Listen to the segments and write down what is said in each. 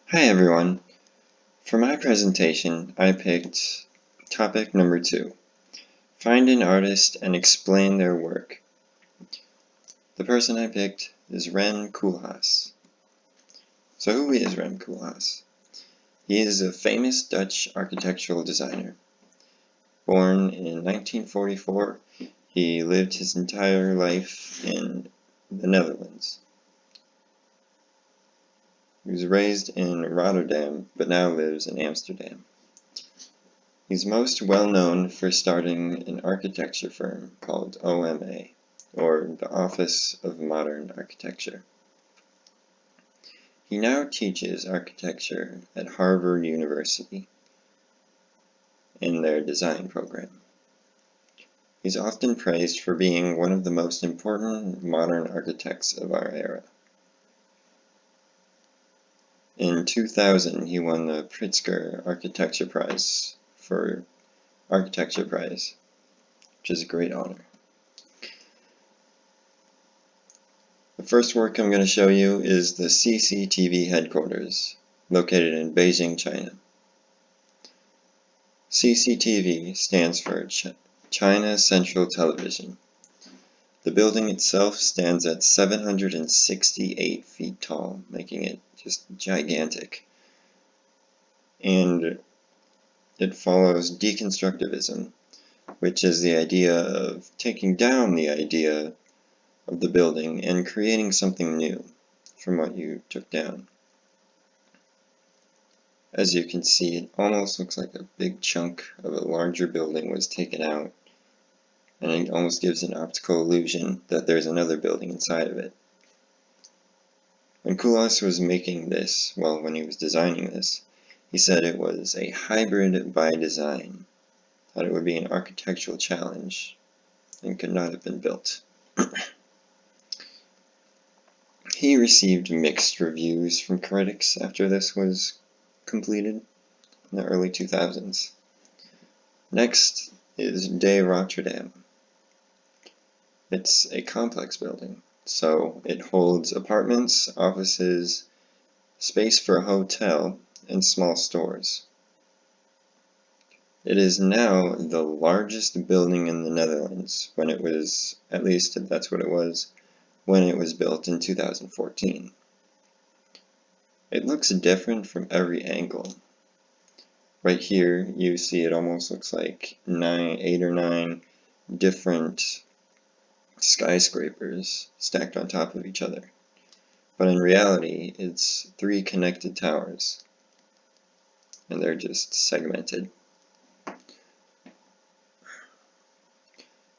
Hi everyone. For my presentation, I picked topic number 2. Find an artist and explain their work. The person I picked is Rem Koolhas. So who is Rem Koolhas? He is a famous Dutch architectural designer. Born in 1944, he lived his entire life in the Netherlands. He was raised in Rotterdam, but now lives in Amsterdam. He's most well known for starting an architecture firm called OMA, or the Office of Modern Architecture. He now teaches architecture at Harvard University in their design program. He's often praised for being one of the most important modern architects of our era. In 2000, he won the Pritzker Architecture Prize, which is a great honor. The first work I'm going to show you is the CCTV headquarters, located in Beijing, China. CCTV stands for China Central Television. The building itself stands at 768 feet tall, making it just gigantic. And it follows deconstructivism, which is the idea of taking down the idea of the building and creating something new from what you took down. As you can see, it almost looks like a big chunk of a larger building was taken out, and it almost gives an optical illusion that there's another building inside of it. When Koolhas was making this, well, when he was designing this, he said it was a hybrid by design, that it would be an architectural challenge and could not have been built. He received mixed reviews from critics after this was completed in the early 2000s. Next is De Rotterdam. It's a complex building, so it holds apartments, offices, space for a hotel, and small stores. It is now the largest building in the Netherlands when it was, at least that's what it was, when it was built in 2014. It looks different from every angle. Right here you see it almost looks like 8 or 9 different skyscrapers stacked on top of each other. But in reality, it's 3 connected towers, and they're just segmented.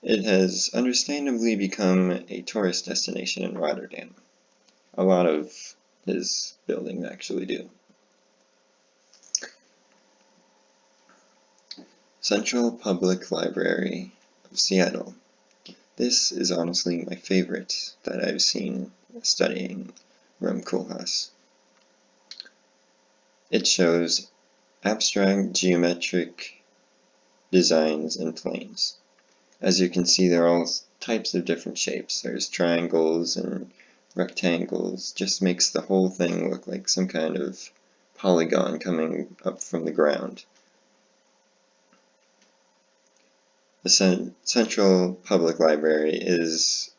It has understandably become a tourist destination in Rotterdam. A lot of his buildings actually do. Central Public Library of Seattle. This is honestly my favorite that I've seen studying Rem Koolhas. It shows abstract geometric designs and planes. As you can see, there are all types of different shapes. There's triangles and rectangles. Just makes the whole thing look like some kind of polygon coming up from the ground. The Central Public Library is,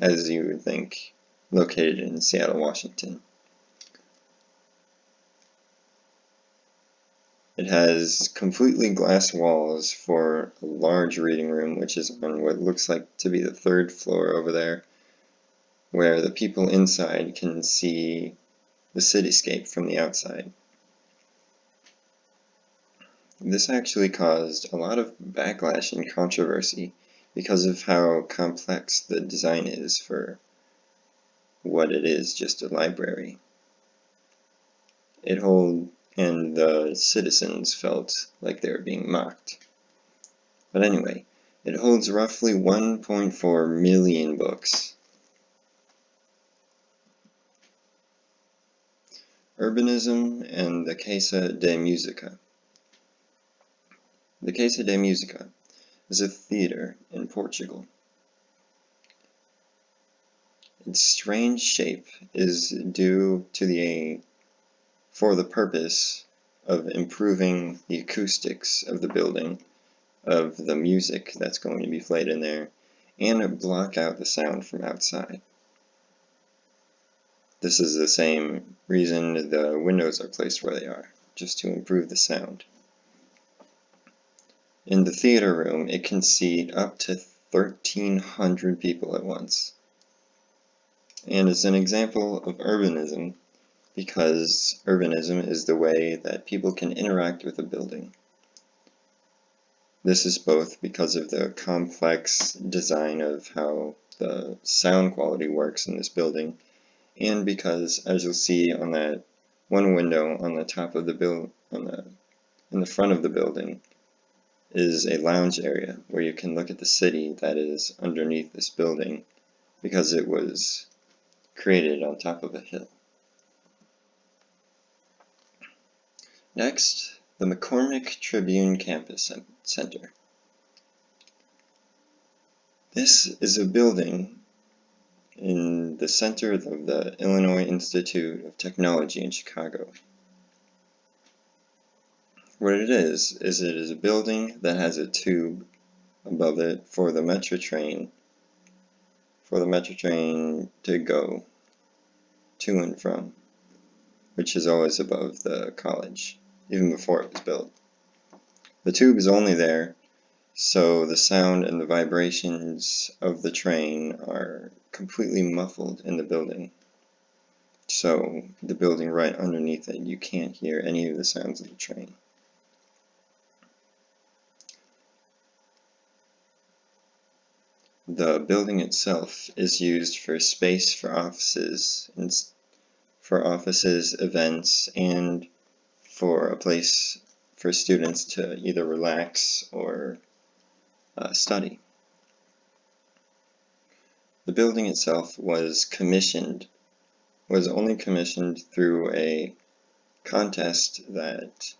as you would think, located in Seattle, Washington. It has completely glass walls for a large reading room, which is on what looks like to be the 3rd floor over there, where the people inside can see the cityscape from the outside. This actually caused a lot of backlash and controversy because of how complex the design is for what it is, just a library. And the citizens felt like they were being mocked. But anyway, it holds roughly 1.4 million books. Urbanism and the Casa de Música. The Casa de Música is a theater in Portugal. Its strange shape is due to the for the purpose of improving the acoustics of the building, of the music that's going to be played in there, and block out the sound from outside. This is the same reason the windows are placed where they are, just to improve the sound. In the theater room, it can seat up to 1,300 people at once. And it's an example of urbanism, because urbanism is the way that people can interact with a building. This is both because of the complex design of how the sound quality works in this building, and because, as you'll see on that one window on the top of the in the front of the building, is a lounge area where you can look at the city that is underneath this building, because it was created on top of a hill. Next, the McCormick Tribune Campus Center. This is a building in the center of the Illinois Institute of Technology in Chicago. What it is it is a building that has a tube above it for the metro train to go to and from, which is always above the college, even before it was built. The tube is only there so the sound and the vibrations of the train are completely muffled in the building. So the building right underneath it, you can't hear any of the sounds of the train. The building itself is used for space for offices, events, and for a place for students to either relax or study. The building itself was only commissioned through a contest that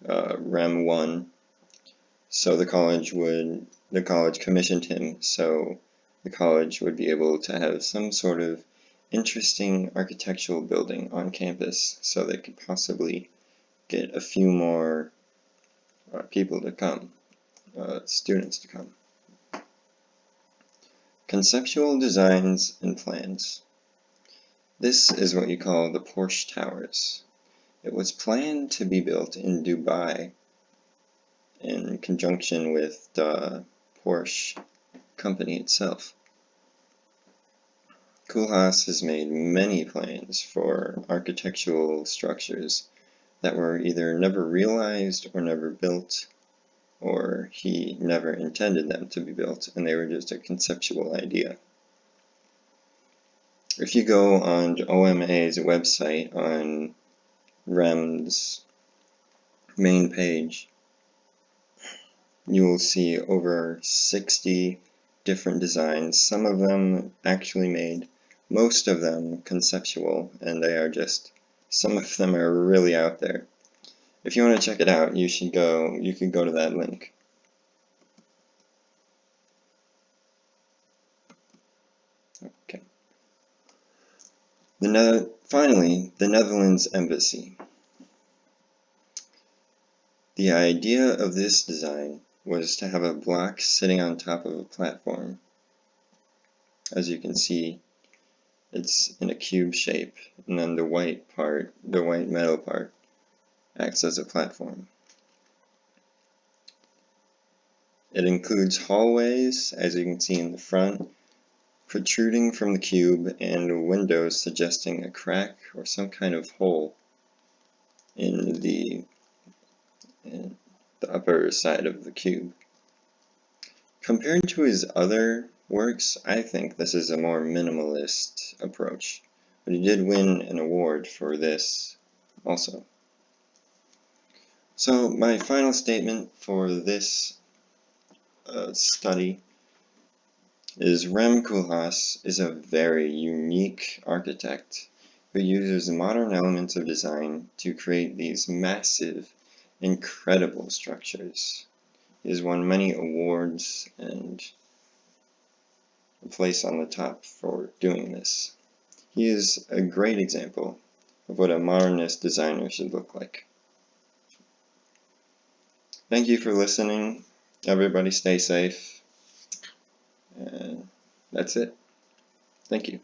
Rem won. So the college commissioned him, so the college would be able to have some sort of interesting architectural building on campus, so they could possibly get a few more people to come, students to come. Conceptual designs and plans. This is what you call the Porsche Towers. It was planned to be built in Dubai in conjunction with the Porsche company itself. Koolhas has made many plans for architectural structures that were either never realized or never built, or he never intended them to be built, and they were just a conceptual idea. If you go on OMA's website on Rem's main page, you will see over 60 different designs, some of them actually made, most of them conceptual, and some of them are really out there. If you want to check it out, you can go to that link. Okay. Finally, the Netherlands Embassy. The idea of this design was to have a block sitting on top of a platform. As you can see, it's in a cube shape, and then the white metal part, acts as a platform. It includes hallways, as you can see in the front, protruding from the cube, and windows suggesting a crack or some kind of hole in the upper side of the cube. Compared to his other works, I think this is a more minimalist approach, but he did win an award for this also. So my final statement for this study is Rem Koolhas is a very unique architect who uses modern elements of design to create these massive, incredible structures. He has won many awards and a place on the top for doing this. He is a great example of what a modernist designer should look like. Thank you for listening. Everybody stay safe. And that's it. Thank you.